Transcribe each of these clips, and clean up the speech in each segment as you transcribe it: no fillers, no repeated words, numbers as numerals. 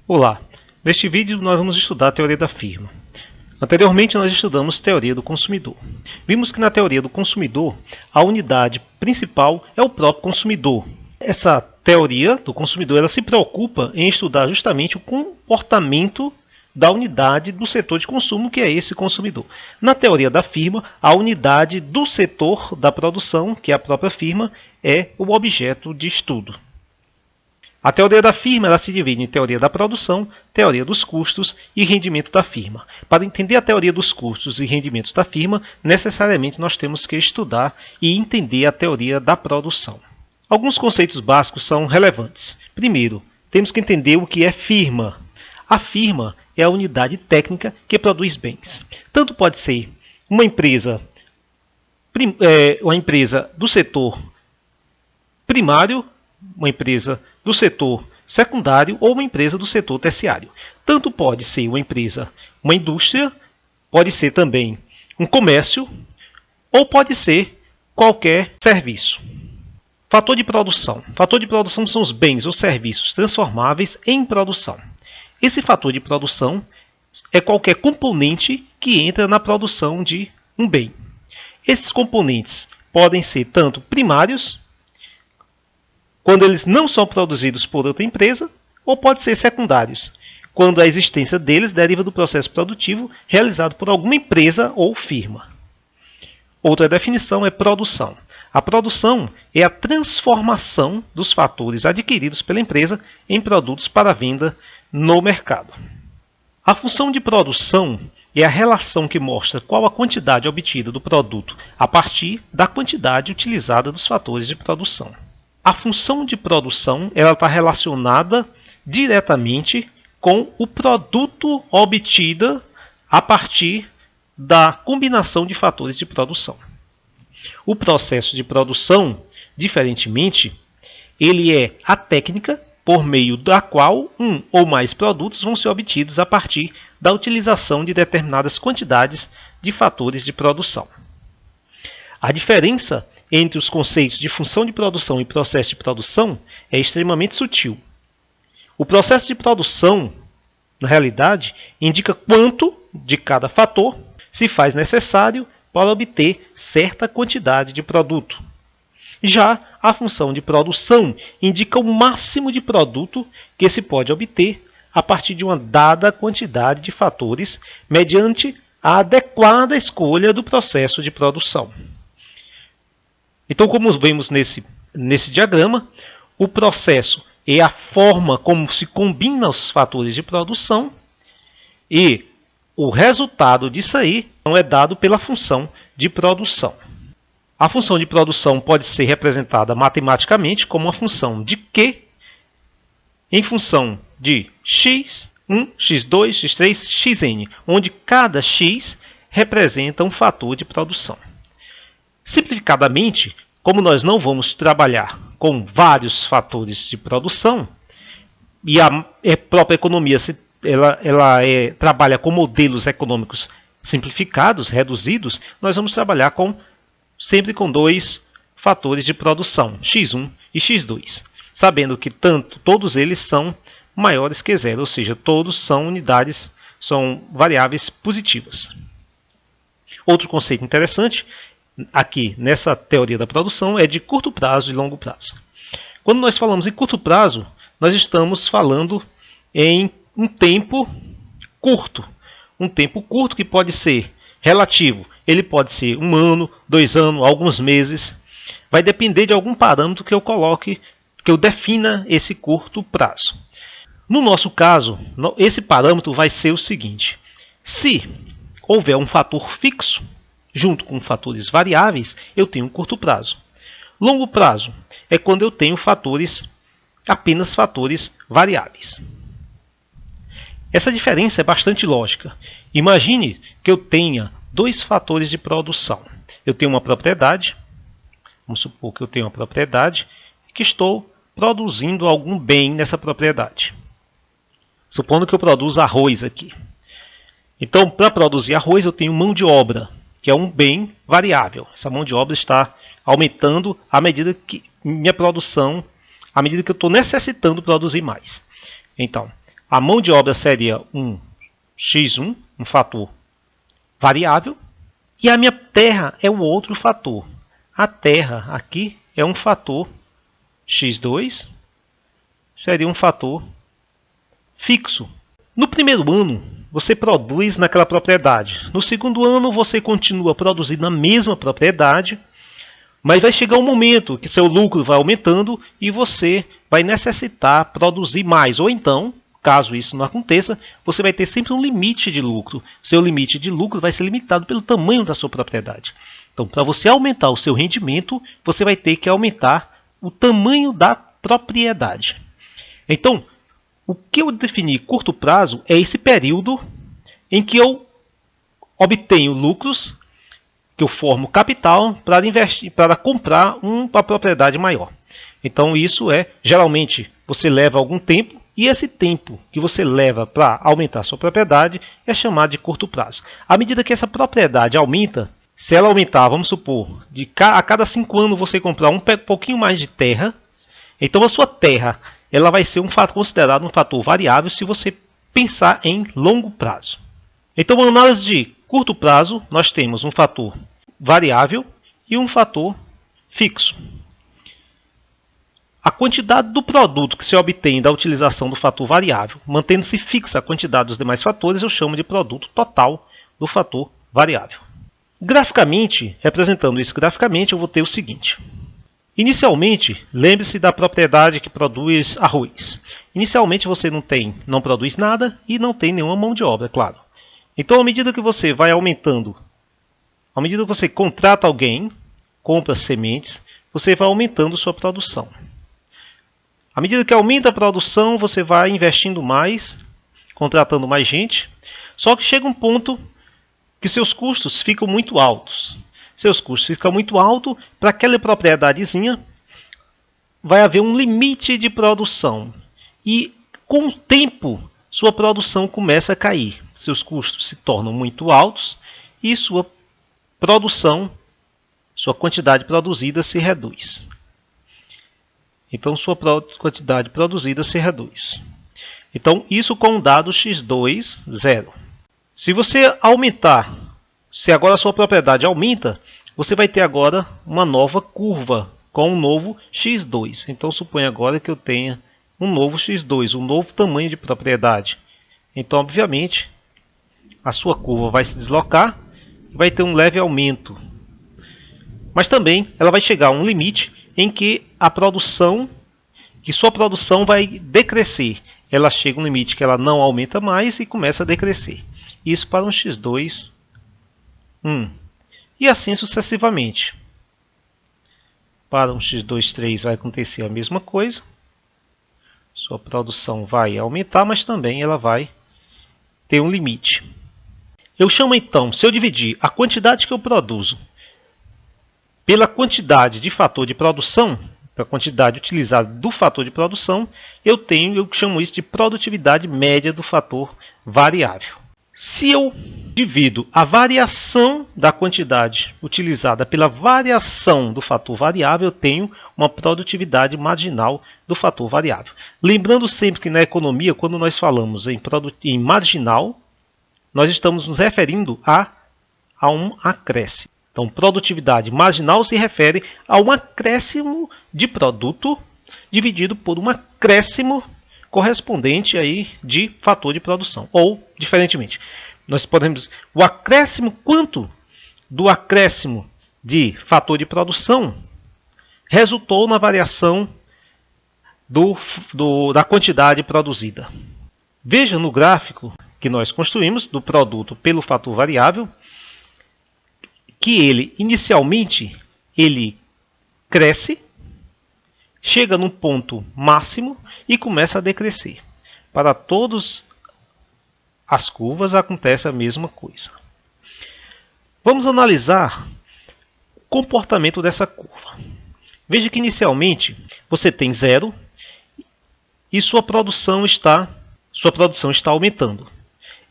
Olá, neste vídeo nós vamos estudar a teoria da firma. Anteriormente nós estudamos teoria do consumidor. Vimos que na teoria do consumidor a unidade principal é o próprio consumidor. Essa teoria do consumidor ela se preocupa em estudar justamente o comportamento da unidade do setor de consumo, que é esse consumidor. Na teoria da firma, a unidade do setor da produção, que é a própria firma, é o objeto de estudo. A teoria da firma ela se divide em teoria da produção, teoria dos custos e rendimento da firma. Para entender a teoria dos custos e rendimentos da firma, necessariamente nós temos que estudar e entender a teoria da produção. Alguns conceitos básicos são relevantes. Primeiro, temos que entender o que é firma. A firma é a unidade técnica que produz bens. Tanto pode ser uma empresa do setor primário, uma empresa do setor secundário ou uma empresa do setor terciário. Tanto pode ser uma empresa, uma indústria, pode ser também um comércio ou pode ser qualquer serviço. Fator de produção. Fator de produção são os bens ou serviços transformáveis em produção. Esse fator de produção é qualquer componente que entra na produção de um bem. Esses componentes podem ser tanto primários, quando eles não são produzidos por outra empresa, ou pode ser secundários, quando a existência deles deriva do processo produtivo realizado por alguma empresa ou firma. Outra definição é produção. A produção é a transformação dos fatores adquiridos pela empresa em produtos para venda no mercado. A função de produção é a relação que mostra qual a quantidade obtida do produto a partir da quantidade utilizada dos fatores de produção. A função de produção está relacionada diretamente com o produto obtido a partir da combinação de fatores de produção. O processo de produção, diferentemente, ele é a técnica por meio da qual um ou mais produtos vão ser obtidos a partir da utilização de determinadas quantidades de fatores de produção. A diferença entre os conceitos de função de produção e processo de produção é extremamente sutil. O processo de produção, na realidade, indica quanto de cada fator se faz necessário para obter certa quantidade de produto. Já a função de produção indica o máximo de produto que se pode obter a partir de uma dada quantidade de fatores mediante a adequada escolha do processo de produção. Então, como vemos nesse diagrama, o processo é a forma como se combinam os fatores de produção e o resultado disso aí é dado pela função de produção. A função de produção pode ser representada matematicamente como uma função de Q em função de x1, x2, x3, xn, onde cada x representa um fator de produção. Simplificadamente, como nós não vamos trabalhar com vários fatores de produção, e a própria economia trabalha com modelos econômicos simplificados, reduzidos, nós vamos trabalhar sempre com dois fatores de produção, x1 e x2, sabendo que todos eles são maiores que zero, ou seja, todos são variáveis positivas. Outro conceito interessante aqui nessa teoria da produção é de curto prazo e longo prazo. Quando nós falamos em curto prazo, nós estamos falando em um tempo curto que pode ser relativo. Ele pode ser 1 ano, 2 anos, alguns meses. Vai depender de algum parâmetro que eu coloque, que eu defina esse curto prazo. No nosso caso, esse parâmetro vai ser o seguinte: se houver um fator fixo junto com fatores variáveis, eu tenho um curto prazo. Longo prazo é quando eu tenho apenas fatores variáveis. Essa diferença é bastante lógica. Imagine que eu tenha dois fatores de produção. Eu tenho uma propriedade, vamos supor que eu tenho uma propriedade e que estou produzindo algum bem nessa propriedade. Supondo que eu produzo arroz aqui. Então, para produzir arroz, eu tenho mão de obra, que é um bem variável. Essa mão de obra está aumentando à medida que minha produção, à medida que eu estou necessitando produzir mais. Então, a mão de obra seria um x1, um fator variável, e a minha terra é o outro fator. A terra aqui é um fator x2, seria um fator fixo. No primeiro ano, você produz naquela propriedade. No segundo ano, você continua produzindo na mesma propriedade, mas vai chegar um momento que seu lucro vai aumentando e você vai necessitar produzir mais. Ou então, caso isso não aconteça, você vai ter sempre um limite de lucro. Seu limite de lucro vai ser limitado pelo tamanho da sua propriedade. Então, para você aumentar o seu rendimento, você vai ter que aumentar o tamanho da propriedade. Então, o que eu defini curto prazo é esse período em que eu obtenho lucros, que eu formo capital para investir, para comprar uma propriedade maior. Então isso geralmente você leva algum tempo, e esse tempo que você leva para aumentar a sua propriedade é chamado de curto prazo. À medida que essa propriedade aumenta, se ela aumentar, vamos supor, a cada 5 anos você comprar um pouquinho mais de terra, então a sua terra ela vai ser considerado um fator variável se você pensar em longo prazo. Então, na análise de curto prazo, nós temos um fator variável e um fator fixo. A quantidade do produto que se obtém da utilização do fator variável, mantendo-se fixa a quantidade dos demais fatores, eu chamo de produto total do fator variável. Graficamente, representando isso graficamente, eu vou ter o seguinte. Inicialmente, lembre-se da propriedade que produz arroz. Inicialmente você não produz nada e não tem nenhuma mão de obra, é claro. Então, à medida que você vai aumentando, à medida que você contrata alguém, compra sementes, você vai aumentando sua produção. À medida que aumenta a produção, você vai investindo mais, contratando mais gente. Só que chega um ponto que seus custos ficam muito altos. Seus custos ficam muito altos, para aquela propriedadezinha vai haver um limite de produção. E com o tempo, sua produção começa a cair. Seus custos se tornam muito altos e sua produção, sua quantidade produzida se reduz. Então, sua quantidade produzida se reduz. Então, isso com o dado x2, 0. Se você aumentar, se agora a sua propriedade aumenta, você vai ter agora uma nova curva com um novo x2. Então, suponha agora que eu tenha um novo x2, um novo tamanho de propriedade. Então, obviamente, a sua curva vai se deslocar e vai ter um leve aumento. Mas também ela vai chegar a um limite em que sua produção vai decrescer. Ela chega a um limite que ela não aumenta mais e começa a decrescer. Isso para um x2, 1. E assim sucessivamente. Para um x2, 3 vai acontecer a mesma coisa. Sua produção vai aumentar, mas também ela vai ter um limite. Eu chamo então, se eu dividir a quantidade que eu produzo pela quantidade de fator de produção, pela quantidade utilizada do fator de produção, eu chamo isso de produtividade média do fator variável. Se eu divido a variação da quantidade utilizada pela variação do fator variável, eu tenho uma produtividade marginal do fator variável. Lembrando sempre que na economia, quando nós falamos em marginal, nós estamos nos referindo a um acréscimo. Então, produtividade marginal se refere a um acréscimo de produto dividido por um acréscimo correspondente aí de fator de produção. Ou, diferentemente, nós podemos o acréscimo, quanto do acréscimo de fator de produção resultou na variação da quantidade produzida. Veja no gráfico que nós construímos do produto pelo fator variável que ele inicialmente cresce, chega num ponto máximo e começa a decrescer. Para todas as curvas acontece a mesma coisa. Vamos analisar o comportamento dessa curva. Veja que inicialmente você tem 0 e sua produção está aumentando.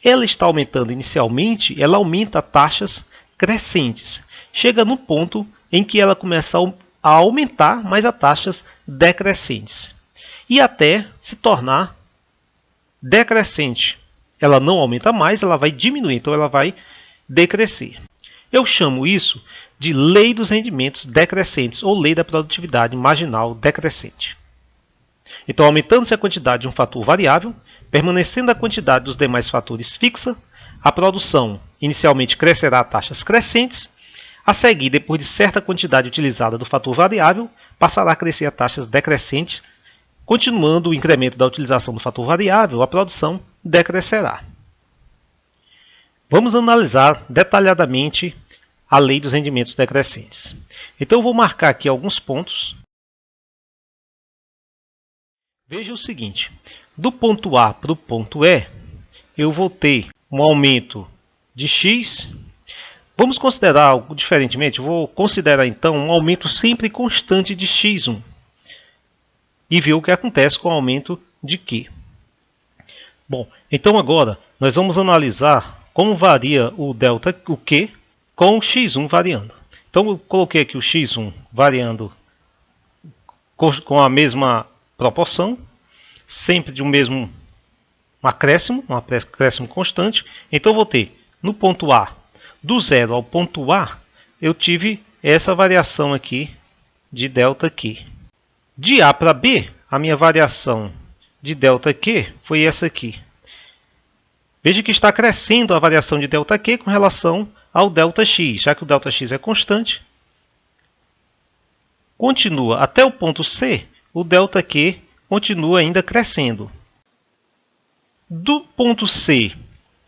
Ela está aumentando inicialmente, ela aumenta a taxas crescentes. Chega no ponto em que ela começa a aumentar, mas a taxas decrescentes. E até se tornar decrescente. Ela não aumenta mais, ela vai diminuir, então ela vai decrescer. Eu chamo isso de lei dos rendimentos decrescentes ou lei da produtividade marginal decrescente. Então, aumentando-se a quantidade de um fator variável, permanecendo a quantidade dos demais fatores fixa, a produção inicialmente crescerá a taxas crescentes, a seguir, depois de certa quantidade utilizada do fator variável, passará a crescer a taxas decrescentes. Continuando o incremento da utilização do fator variável, a produção decrescerá. Vamos analisar detalhadamente a lei dos rendimentos decrescentes. Então eu vou marcar aqui alguns pontos. Veja o seguinte, do ponto A para o ponto E, eu vou ter um aumento de x. Vamos considerar algo diferentemente, vou considerar então um aumento sempre constante de x1 e ver o que acontece com o aumento de Q. Bom, então agora nós vamos analisar como varia o delta, o Q, com o x1 variando. Então eu coloquei aqui o x1 variando com a mesma proporção, sempre de um mesmo acréscimo, um acréscimo constante. Então eu vou ter no ponto A, do 0 ao ponto A, eu tive essa variação aqui de delta Q. De A para B, a minha variação de delta Q foi essa aqui. Veja que está crescendo a variação de delta Q com relação ao delta X, já que o delta X é constante. Continua até o ponto C, o delta Q continua ainda crescendo. Do ponto C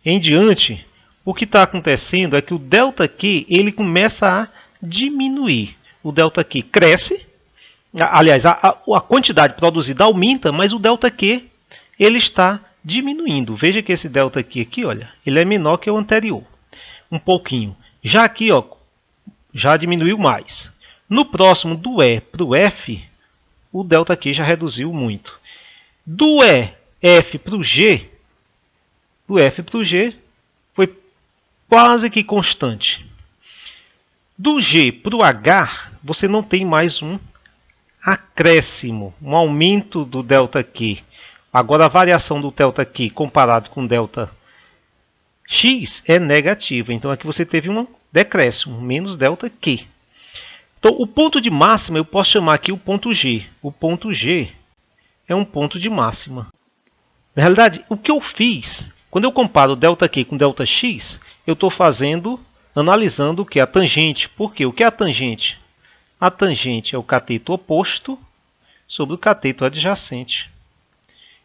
em diante, o que está acontecendo é que o ΔQ ele começa a diminuir. O ΔQ cresce, aliás, a quantidade produzida aumenta, mas o ΔQ ele está diminuindo. Veja que esse ΔQ aqui, olha, ele é menor que o anterior, um pouquinho. Já aqui, ó, já diminuiu mais. No próximo, do E para o F, o ΔQ já reduziu muito. Do EF para o G, do F para o G foi quase que constante. Do G para o H, você não tem mais um acréscimo, um aumento do ΔQ. Agora a variação do ΔQ comparado com ΔX é negativa. Então aqui você teve um decréscimo, menos ΔQ. Então o ponto de máxima eu posso chamar aqui o ponto G. O ponto G é um ponto de máxima. Na realidade, o que eu fiz, quando eu comparo ΔQ com ΔX, eu estou analisando o que é a tangente. Por quê? O que é a tangente? A tangente é o cateto oposto sobre o cateto adjacente.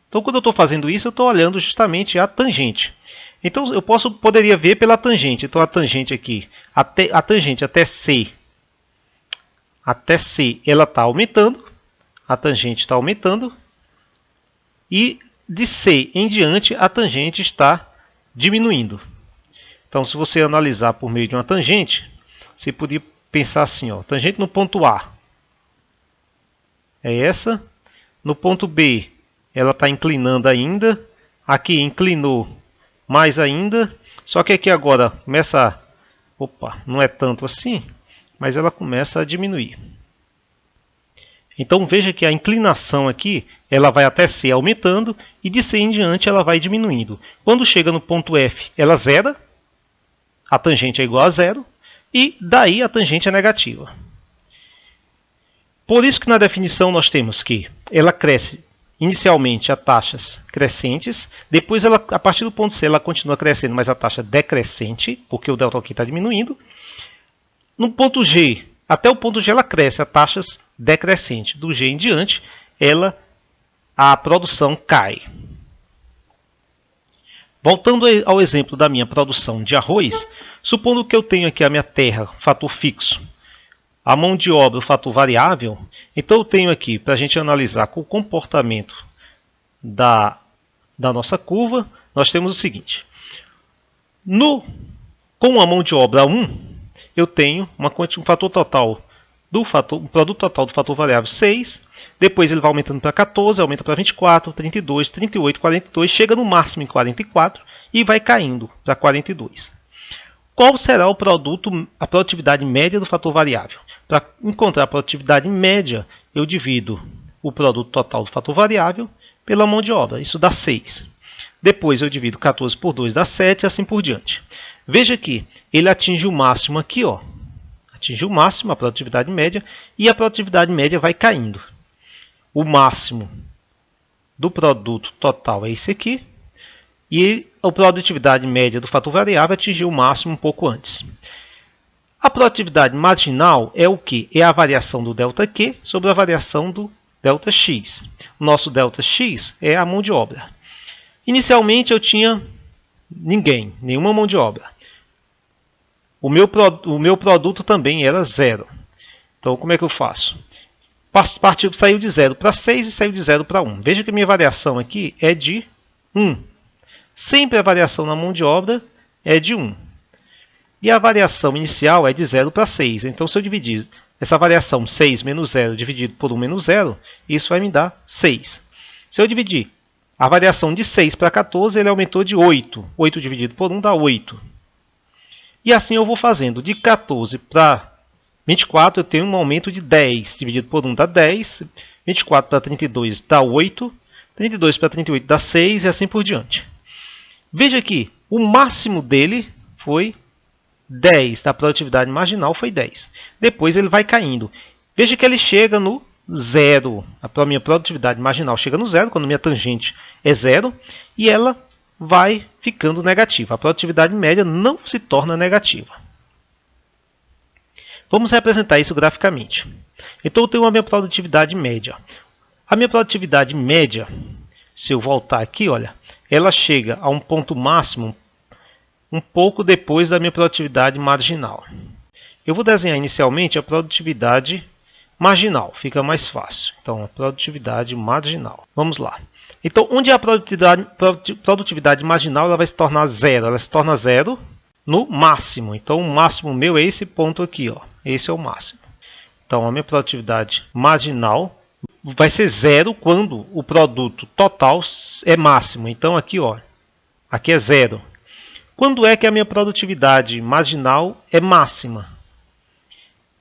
Então, quando eu estou fazendo isso, eu estou olhando justamente a tangente. Então, eu poderia ver pela tangente. Então, a tangente aqui, a tangente até C, ela está aumentando. A tangente está aumentando. E de C em diante, a tangente está diminuindo. Então, se você analisar por meio de uma tangente, você poderia pensar assim, ó, tangente no ponto A é essa. No ponto B, ela está inclinando ainda. Aqui inclinou mais ainda. Só que aqui agora começa não é tanto assim, mas ela começa a diminuir. Então veja que a inclinação aqui, ela vai até C aumentando e de C em diante ela vai diminuindo. Quando chega no ponto F, ela zera, a tangente é igual a zero e daí a tangente é negativa. Por isso que na definição nós temos que ela cresce inicialmente a taxas crescentes, depois ela, a partir do ponto C ela continua crescendo, mas a taxa decrescente, porque o delta aqui está diminuindo. No ponto G, até o ponto G ela cresce a taxas decrescentes. Do G em diante, a produção cai. Voltando ao exemplo da minha produção de arroz, supondo que eu tenho aqui a minha terra, fator fixo, a mão de obra, o fator variável, então eu tenho aqui, para a gente analisar com o comportamento da nossa curva, nós temos o seguinte. Com a mão de obra 1, eu tenho um fator total um produto total do fator variável 6, depois ele vai aumentando para 14, aumenta para 24, 32, 38, 42, chega no máximo em 44 e vai caindo para 42. Qual será a produtividade média do fator variável? Para encontrar a produtividade média, eu divido o produto total do fator variável pela mão de obra. Isso dá 6. Depois eu divido 14 por 2, dá 7, e assim por diante. Veja que ele atinge o máximo aqui, ó. Atinge o máximo, a produtividade média, e a produtividade média vai caindo. O máximo do produto total é esse aqui, e a produtividade média do fator variável atingiu o máximo um pouco antes. A produtividade marginal é o que? É a variação do ΔQ sobre a variação do ΔX. O nosso ΔX é a mão de obra. Inicialmente eu tinha nenhuma mão de obra. O meu produto também era 0. Então como é que eu faço? Saiu de 0 para 6 e saiu de 0 para 1. Veja que a minha variação aqui é de 1. Sempre a variação na mão de obra é de 1. E a variação inicial é de 0 para 6. Então, se eu dividir essa variação 6 menos 0 dividido por 1 menos 0, isso vai me dar 6. Se eu dividir a variação de 6 para 14, ele aumentou de 8. 8 dividido por 1 dá 8. E assim eu vou fazendo. De 14 para 24, eu tenho um aumento de 10. Dividido por 1 dá 10. 24 para 32 dá 8. 32 para 38 dá 6 e assim por diante. Veja que o máximo dele foi 10. Da produtividade marginal foi 10. Depois ele vai caindo. Veja que ele chega no 0. A minha produtividade marginal chega no 0, quando minha tangente é 0. E ela vai ficando negativa. A produtividade média não se torna negativa. Vamos representar isso graficamente. Então eu tenho a minha produtividade média. A minha produtividade média, se eu voltar aqui, olha, ela chega a um ponto máximo um pouco depois da minha produtividade marginal. Eu vou desenhar inicialmente a produtividade marginal, fica mais fácil. Então, a produtividade marginal. Vamos lá. Então, onde é a produtividade marginal, ela vai se tornar 0. Ela se torna 0 no máximo. Então, o máximo meu é esse ponto aqui, ó. Esse é o máximo. Então, a minha produtividade marginal vai ser 0 quando o produto total é máximo. Então, aqui, ó, aqui é 0. Quando é que a minha produtividade marginal é máxima?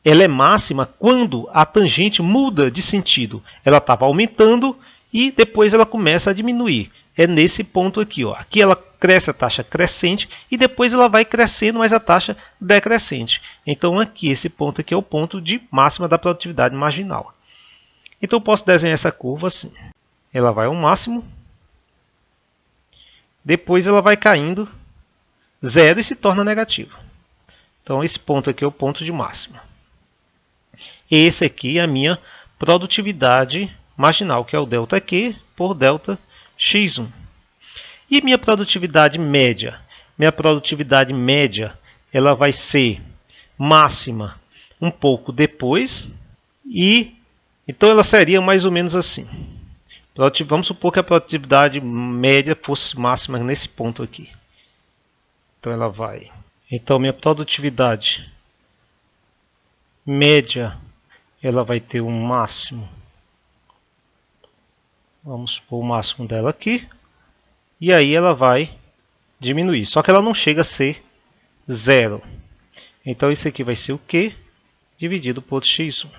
Ela é máxima quando a tangente muda de sentido. Ela estava aumentando e depois ela começa a diminuir. É nesse ponto aqui, ó. Aqui ela cresce a taxa crescente e depois ela vai crescendo, mas a taxa decrescente. Então aqui, esse ponto aqui é o ponto de máxima da produtividade marginal. Então eu posso desenhar essa curva assim. Ela vai ao máximo. Depois ela vai caindo 0 e se torna negativa. Então esse ponto aqui é o ponto de máxima. Esse aqui é a minha produtividade marginal, que é o ΔQ por ΔX1. E minha produtividade média? Minha produtividade média ela vai ser máxima um pouco depois. E então ela seria mais ou menos assim. Vamos supor que a produtividade média fosse máxima nesse ponto aqui. Então ela vai. Então minha produtividade média ela vai ter um máximo. Vamos supor o máximo dela aqui. E aí ela vai diminuir. Só que ela não chega a ser 0. Então isso aqui vai ser o Q dividido por x1.